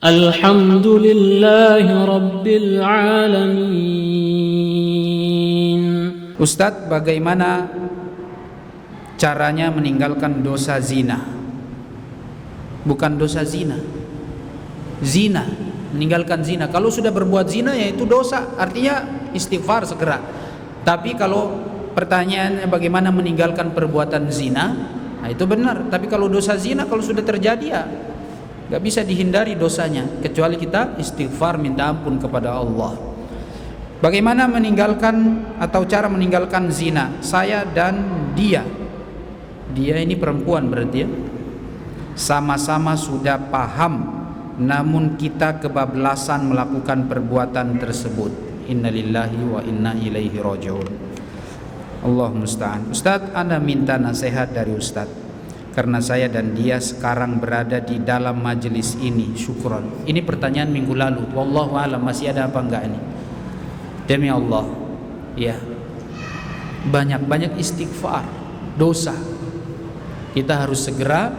Alhamdulillahi Rabbil Alamin. Ustadz, bagaimana caranya meninggalkan dosa zina? Bukan dosa zina, zina, meninggalkan zina. Kalau sudah berbuat zina ya itu dosa, artinya istighfar segera. Tapi kalau pertanyaannya bagaimana meninggalkan perbuatan zina, nah itu benar. Tapi kalau dosa zina kalau sudah terjadi ya gak bisa dihindari dosanya, kecuali kita istighfar, minta ampun kepada Allah. Bagaimana meninggalkan atau cara meninggalkan zina? Saya dan dia ini perempuan berarti ya, sama-sama sudah paham, namun kita kebablasan melakukan perbuatan tersebut. Innalillahi wa inna ilaihi raji'un. Allah musta'an. Ustadz, Anda minta nasihat dari Ustadz, karena saya dan dia sekarang berada di dalam majelis ini. Syukron. Ini pertanyaan minggu lalu. Wallahu a'lam, masih ada apa enggak ini? Demi Allah, ya, banyak-banyak istighfar. Dosa kita harus segera.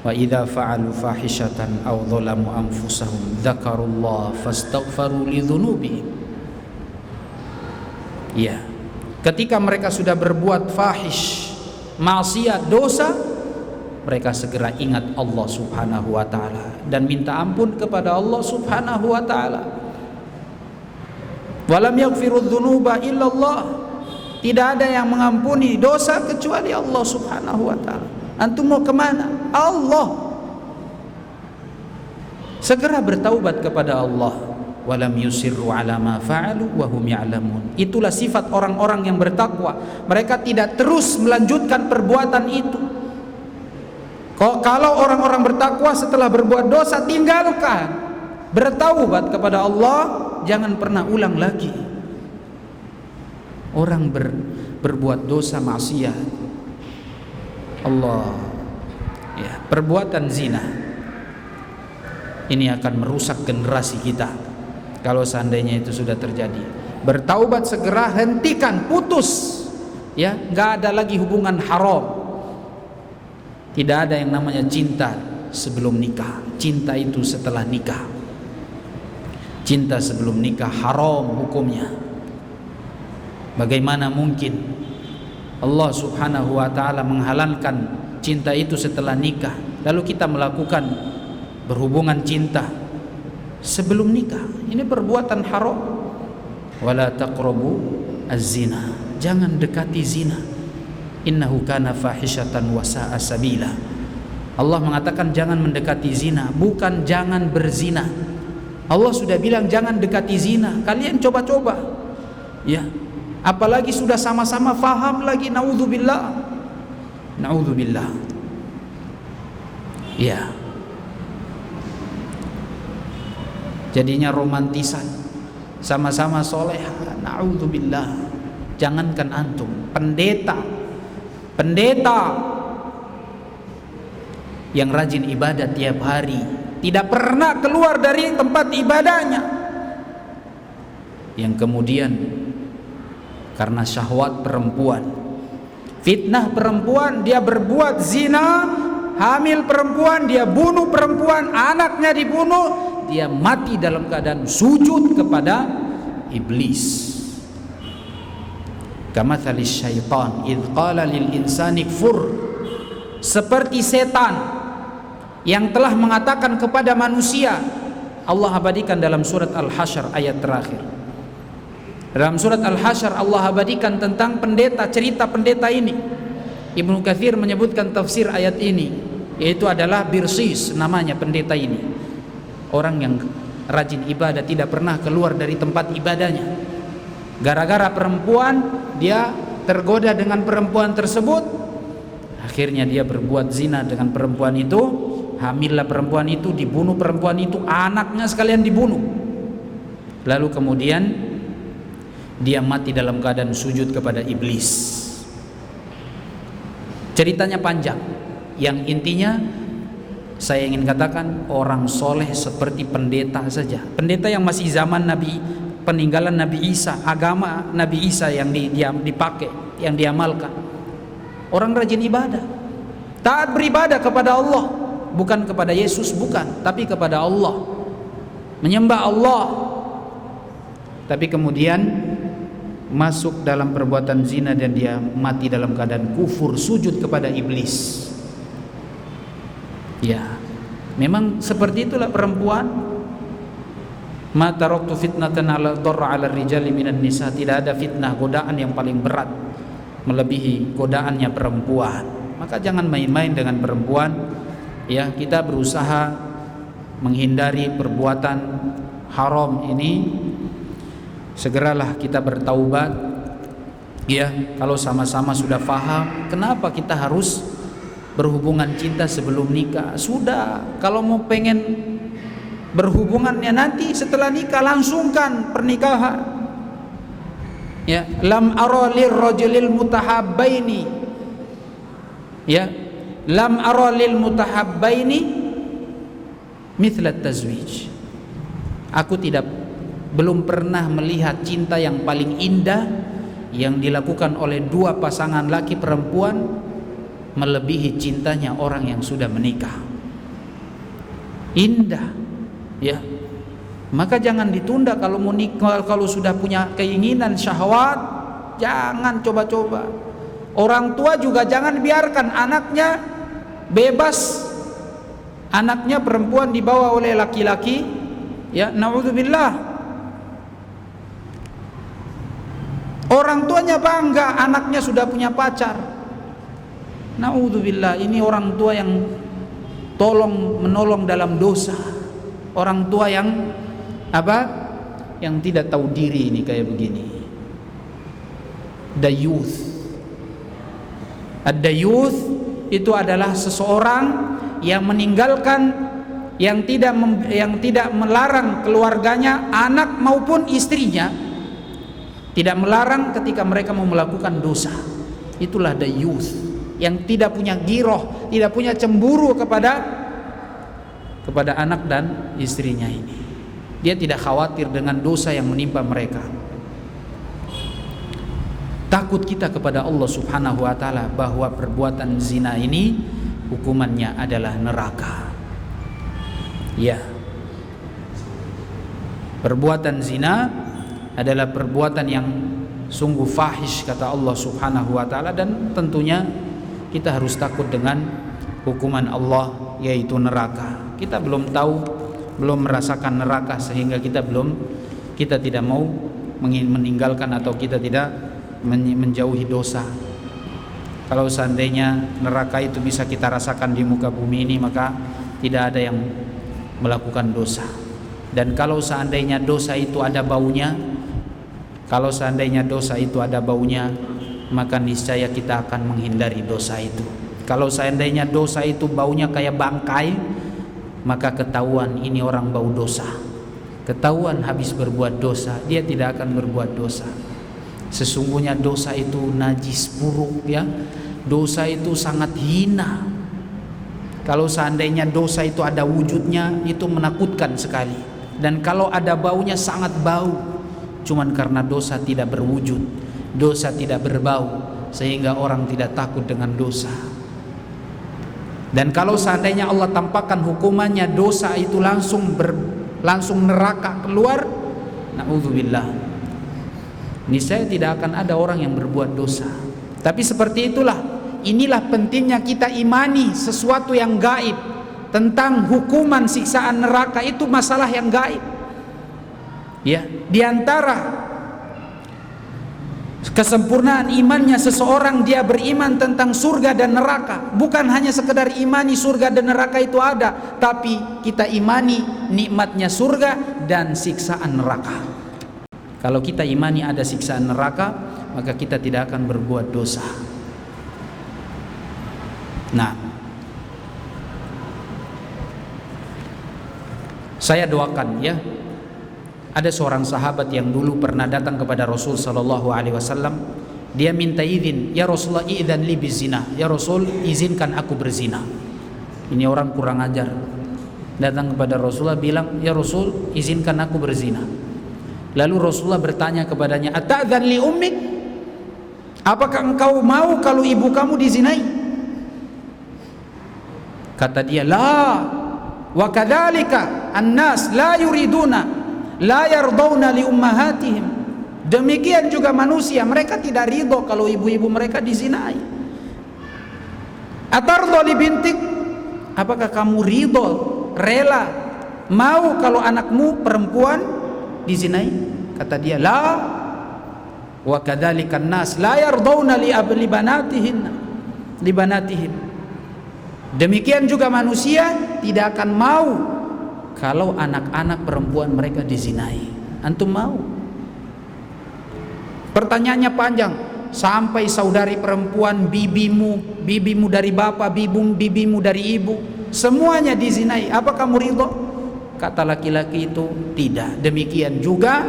Wa idza fa'alu fahishatan aw dzalamu anfusahum dzakarullah fastaghfaru lidzunubihim. Ya, ketika mereka sudah berbuat fahish, maksiat, dosa, mereka segera ingat Allah Subhanahu wa taala dan minta ampun kepada Allah Subhanahu wa taala. Walam yaghfirudz dzunuba illallah. Tidak ada yang mengampuni dosa kecuali Allah Subhanahu wa taala. Antum mau kemana? Allah. Segera bertaubat kepada Allah. Walam yusirru ala ma fa'alu wa hum ya'lamun. Itulah sifat orang-orang yang bertakwa. Mereka tidak terus melanjutkan perbuatan itu. Kalau orang-orang bertakwa setelah berbuat dosa, tinggalkan. Bertaubat kepada Allah, jangan pernah ulang lagi. Orang berbuat dosa maksiat, Allah, ya, perbuatan zina ini akan merusak generasi kita. Kalau seandainya itu sudah terjadi, bertaubat segera, hentikan, putus, ya, nggak ada lagi hubungan haram. Tidak ada yang namanya cinta sebelum nikah. Cinta itu setelah nikah. Cinta sebelum nikah haram hukumnya. Bagaimana mungkin Allah Subhanahu wa taala menghalalkan cinta itu setelah nikah, lalu kita melakukan berhubungan cinta sebelum nikah? Ini perbuatan haram. Wala taqrabu az-zina. Jangan dekati zina. Innahu kana fahishatan wa sa'a sabila. Allah mengatakan jangan mendekati zina, bukan jangan berzina. Allah sudah bilang jangan dekati zina. Kalian coba-coba, ya, apalagi sudah sama-sama faham lagi. Naudzubillah, naudzubillah, ya. Jadinya romantisan, sama-sama soleh. Naudzubillah. Jangankan antum, pendeta yang rajin ibadah tiap hari, tidak pernah keluar dari tempat ibadahnya, yang kemudian karena syahwat perempuan, fitnah perempuan, dia berbuat zina, hamil perempuan, dia bunuh perempuan, anaknya dibunuh, dia mati dalam keadaan sujud kepada iblis. Kamathalis syaitan idh qala lil insani kfur. Seperti setan yang telah mengatakan kepada manusia. Allah abadikan dalam surat Al-Hasyr ayat terakhir. Dalam surat Al-Hasyr Allah abadikan tentang pendeta, cerita pendeta ini. Ibnu Katsir menyebutkan tafsir ayat ini, yaitu adalah Birsis namanya pendeta ini. Orang yang rajin ibadah, tidak pernah keluar dari tempat ibadahnya. Gara-gara perempuan, dia tergoda dengan perempuan tersebut, akhirnya dia berbuat zina dengan perempuan itu, hamillah perempuan itu, dibunuh perempuan itu, anaknya sekalian dibunuh. Lalu kemudian dia mati dalam keadaan sujud kepada iblis. Ceritanya panjang, yang intinya saya ingin katakan orang soleh seperti pendeta saja. Pendeta yang masih zaman Nabi, peninggalan Nabi Isa, agama Nabi Isa yang dipakai, yang diamalkan. Orang rajin ibadah, taat beribadah kepada Allah, bukan kepada Yesus, bukan, tapi kepada Allah, menyembah Allah. Tapi kemudian masuk dalam perbuatan zina dan dia mati dalam keadaan kufur, sujud kepada iblis. Ya, memang seperti itulah perempuan. Ma taraktu fitnatan ala dharra ala rijali minan nisa. Tidak ada fitnah, godaan yang paling berat melebihi godaannya perempuan. Maka jangan main-main dengan perempuan. Ya, kita berusaha menghindari perbuatan haram ini. Segeralah kita bertaubat. Ya, kalau sama-sama sudah faham, kenapa kita harus berhubungan cinta sebelum nikah? Sudah, kalau mau pengen berhubungannya nanti setelah nikah, langsungkan pernikahan. Ya, lam ara lirrajulil mutahabbaini. Ya, lam ara lil mutahabbaini mithla tazwij. Aku belum pernah melihat cinta yang paling indah yang dilakukan oleh dua pasangan laki perempuan melebihi cintanya orang yang sudah menikah. Indah. Ya, maka jangan ditunda. Kalau mau nikah, kalau sudah punya keinginan syahwat, jangan coba-coba. Orang tua juga jangan biarkan anaknya bebas, anaknya perempuan dibawa oleh laki-laki. Ya, naudzubillah. Orang tuanya bangga anaknya sudah punya pacar. Naudzubillah, ini orang tua yang menolong dalam dosa. Orang tua yang yang tidak tahu diri ini kayak begini. Dayuth. Ad-dayuth itu adalah seseorang yang meninggalkan, yang tidak melarang keluarganya, anak maupun istrinya, tidak melarang ketika mereka mau melakukan dosa. Itulah dayuth, yang tidak punya giroh, tidak punya cemburu kepada anak dan istrinya ini. Dia tidak khawatir dengan dosa yang menimpa mereka. Takut kita kepada Allah Subhanahu wa taala bahwa perbuatan zina ini hukumannya adalah neraka. Ya. Perbuatan zina adalah perbuatan yang sungguh fahish kata Allah Subhanahu wa taala, dan tentunya kita harus takut dengan hukuman Allah, yaitu neraka. Kita belum tahu, belum merasakan neraka, sehingga kita tidak mau meninggalkan atau kita tidak menjauhi dosa. Kalau seandainya neraka itu bisa kita rasakan di muka bumi ini, maka tidak ada yang melakukan dosa. Dan kalau seandainya dosa itu ada baunya, maka niscaya kita akan menghindari dosa itu. Kalau seandainya dosa itu baunya kayak bangkai, maka ketahuan ini orang bau dosa. Ketahuan habis berbuat dosa, dia tidak akan berbuat dosa. Sesungguhnya dosa itu najis, buruk, ya. Dosa itu sangat hina. Kalau seandainya dosa itu ada wujudnya, itu menakutkan sekali. Dan kalau ada baunya, sangat bau. Cuman karena dosa tidak berwujud, dosa tidak berbau, sehingga orang tidak takut dengan dosa. Dan kalau seandainya Allah tampakkan hukumannya, dosa itu langsung neraka keluar, naudzubillah, niscaya tidak akan ada orang yang berbuat dosa. Tapi seperti inilah pentingnya kita imani sesuatu yang gaib. Tentang hukuman siksaan neraka, itu masalah yang gaib. Ya, di antara kesempurnaan imannya seseorang, dia beriman tentang surga dan neraka. Bukan hanya sekedar imani surga dan neraka itu ada, tapi kita imani nikmatnya surga dan siksaan neraka. Kalau kita imani ada siksaan neraka, maka kita tidak akan berbuat dosa. Nah, saya doakan, ya, ada seorang sahabat yang dulu pernah datang kepada Rasul sallallahu alaihi wasallam. Dia minta izin, "Ya Rasulullah, idzan li bizina." Ya Rasul, izinkan aku berzina. Ini orang kurang ajar. Datang kepada Rasulullah bilang, "Ya Rasul, izinkan aku berzina." Lalu Rasulullah bertanya kepadanya, "Ata'dzan li ummik?" Apakah engkau mau kalau ibu kamu dizinai? Kata dia, la wa kadzalika annas la yuriduna la yardawna li ummahatihim. Demikian juga manusia, mereka tidak ridho kalau ibu-ibu mereka dizinai. Atardha li bintik, apakah kamu ridho, rela, mau kalau anakmu perempuan dizinai? Kata dia, la wa kadzalika annas la yardawna li banatihim. Demikian juga manusia tidak akan mau kalau anak-anak perempuan mereka dizinai. Antum mau? Pertanyaannya panjang, sampai saudari perempuan, bibimu dari bapak, bibimu dari ibu, semuanya dizinai. Apa kamu ridho? Kata laki-laki itu, tidak. Demikian juga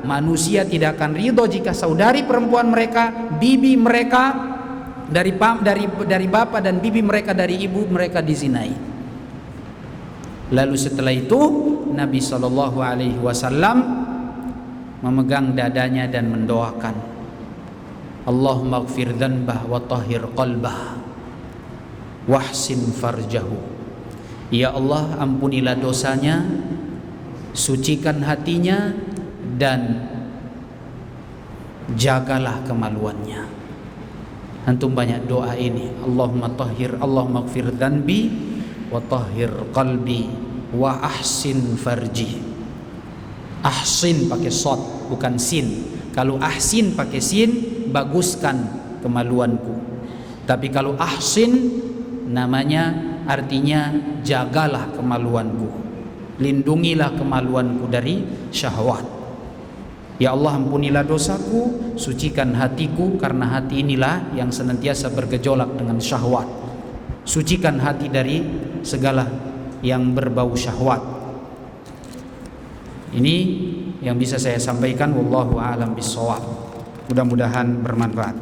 manusia tidak akan ridho jika saudari perempuan mereka, bibi mereka dari bapak dan bibi mereka dari ibu mereka dizinai. Lalu setelah itu Nabi SAW memegang dadanya dan mendoakan, Allahumma ighfir dhanbah wa tahhir qalbah wahsin farjahu. Ya Allah, ampunilah dosanya, sucikan hatinya, dan jagalah kemaluannya. Antum banyak doa ini, Allahumma ighfir dhanbi wa tahhir qalbi wa ahsin farji. Ahsin pakai shad bukan sin. Kalau ahsin pakai sin, baguskan kemaluanku. Tapi kalau ahsin namanya artinya jagalah kemaluanku, lindungilah kemaluanku dari syahwat. Ya Allah, ampunilah dosaku, sucikan hatiku, karena hati inilah yang senantiasa bergejolak dengan syahwat. Sucikan hati dari segala yang berbau syahwat. Ini yang bisa saya sampaikan, wallahu a'lam bishawab. Mudah-mudahan bermanfaat.